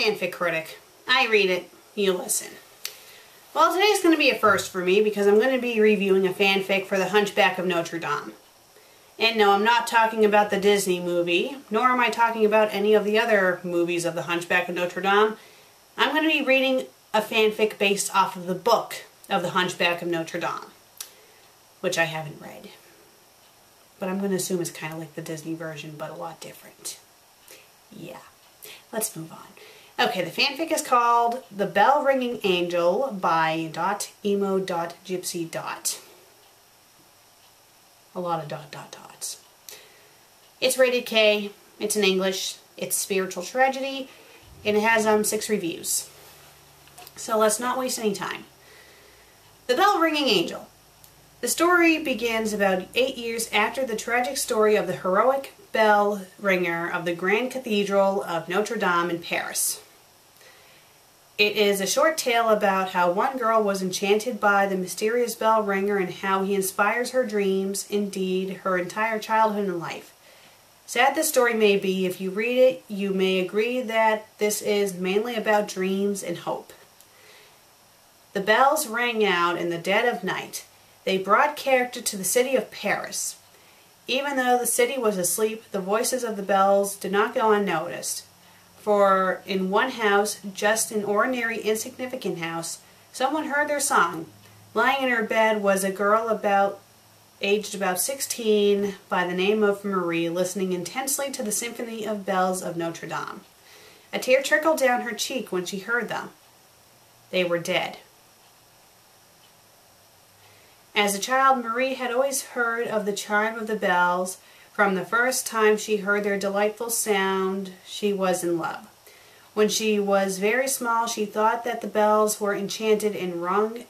FanFic Critic. I read it, you listen. Well, today's going to be a first for me because I'm going to be reviewing a fanfic for the Hunchback of Notre Dame. And no, I'm not talking about the Disney movie, nor am I talking about any of the other movies of the Hunchback of Notre Dame. I'm going to be reading a fanfic based off of the book of the Hunchback of Notre Dame, which I haven't read. But I'm going to assume it's kind of like the Disney version, but a lot different. Yeah. Let's move on. Okay, the fanfic is called The Bell Ringing Angel by .emo.gypsy. A lot of ... dots. It's rated K, it's in English, it's spiritual tragedy, and it has 6 reviews. So let's not waste any time. The Bell Ringing Angel. The story begins about 8 years after the tragic story of the heroic bell ringer of the Grand Cathedral of Notre Dame in Paris. It is a short tale about how one girl was enchanted by the mysterious bell ringer and how he inspires her dreams, indeed her entire childhood and life. Sad this story may be, if you read it, you may agree that this is mainly about dreams and hope. The bells rang out in the dead of night. They brought character to the city of Paris. Even though the city was asleep, the voices of the bells did not go unnoticed. For in one house, just an ordinary insignificant house, someone heard their song. Lying in her bed was a girl aged about 16 by the name of Marie, listening intensely to the symphony of bells of Notre Dame. A tear trickled down her cheek when she heard them. They were dead. As a child, Marie had always heard of the chime of the bells. From the first time she heard their delightful sound, she was in love. When she was very small, she thought that the bells were enchanted and rung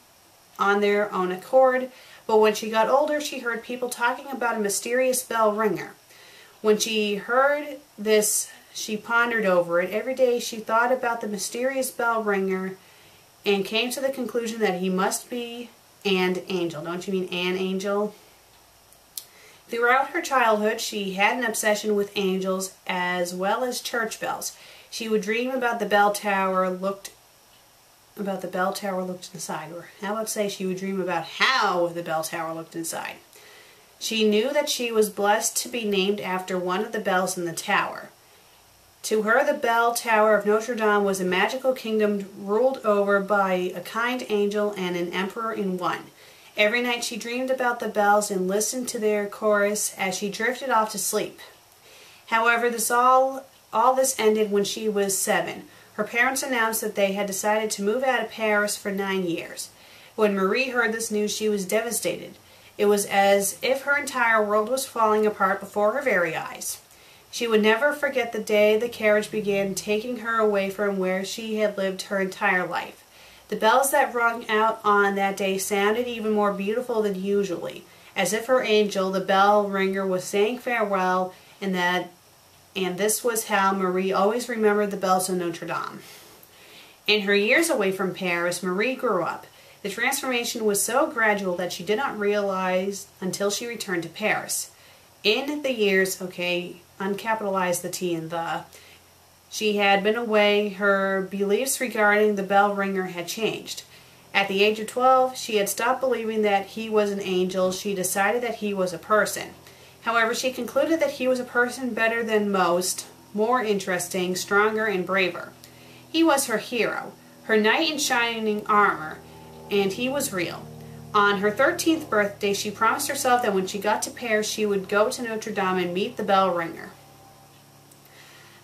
on their own accord, but when she got older, she heard people talking about a mysterious bell ringer. When she heard this, she pondered over it. Every day she thought about the mysterious bell ringer and came to the conclusion that he must be an angel. Don't you mean an angel? Throughout her childhood, she had an obsession with angels as well as church bells. She would dream about the bell tower looked inside, or how about say she would dream about how the bell tower looked inside. She knew that she was blessed to be named after one of the bells in the tower. To her, the bell tower of Notre Dame was a magical kingdom ruled over by a kind angel and an emperor in one. Every night she dreamed about the bells and listened to their chorus as she drifted off to sleep. However, all this ended when she was 7. Her parents announced that they had decided to move out of Paris for 9 years. When Marie heard this news, she was devastated. It was as if her entire world was falling apart before her very eyes. She would never forget the day the carriage began taking her away from where she had lived her entire life. The bells that rung out on that day sounded even more beautiful than usually, as if her angel, the bell ringer, was saying farewell, and this was how Marie always remembered the bells of Notre Dame. In her years away from Paris, Marie grew up. The transformation was so gradual that she did not realize until she returned to Paris. In the years, uncapitalize the T and the, she had been away, her beliefs regarding the bell ringer had changed. At the age of 12, she had stopped believing that he was an angel. She decided that he was a person. However, she concluded that he was a person better than most, more interesting, stronger, and braver. He was her hero, her knight in shining armor, and he was real. On her 13th birthday, she promised herself that when she got to Paris, she would go to Notre Dame and meet the bell ringer.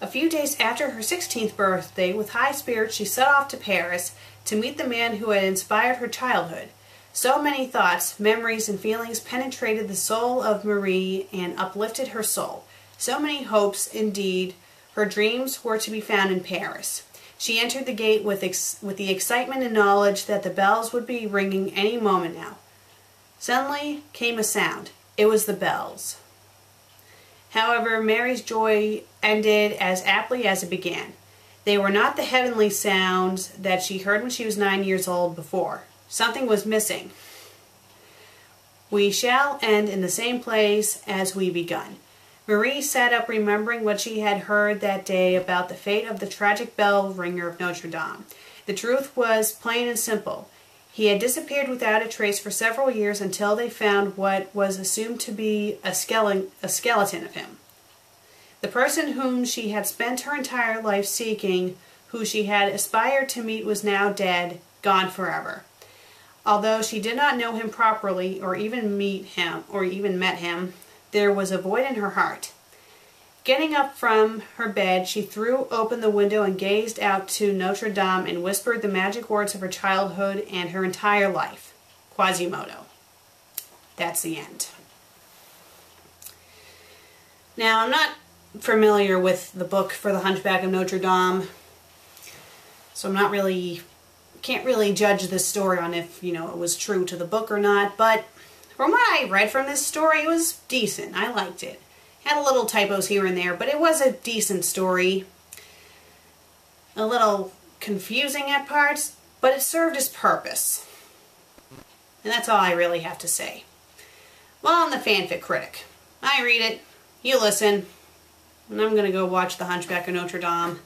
A few days after her 16th birthday, with high spirits, she set off to Paris to meet the man who had inspired her childhood. So many thoughts, memories, and feelings penetrated the soul of Marie and uplifted her soul. So many hopes, indeed. Her dreams were to be found in Paris. She entered the gate with the excitement and knowledge that the bells would be ringing any moment now. Suddenly came a sound. It was the bells. However, Mary's joy ended as aptly as it began. They were not the heavenly sounds that she heard when she was 9 years old before. Something was missing. We shall end in the same place as we begun. Marie sat up remembering what she had heard that day about the fate of the tragic bell ringer of Notre Dame. The truth was plain and simple. He had disappeared without a trace for several years until they found what was assumed to be a skeleton of him. The person whom she had spent her entire life seeking, who she had aspired to meet, was now dead, gone forever. Although she did not know him properly or even met him, there was a void in her heart. Getting up from her bed, she threw open the window and gazed out to Notre Dame and whispered the magic words of her childhood and her entire life. Quasimodo. That's the end. Now, I'm not familiar with the book for the Hunchback of Notre Dame, so can't really judge this story on if, it was true to the book or not, but from what I read from this story, it was decent. I liked it. Had a little typos here and there, but it was a decent story. A little confusing at parts, but it served its purpose. And that's all I really have to say. Well, I'm the Fanfic Critic. I read it, you listen, and I'm going to go watch The Hunchback of Notre Dame.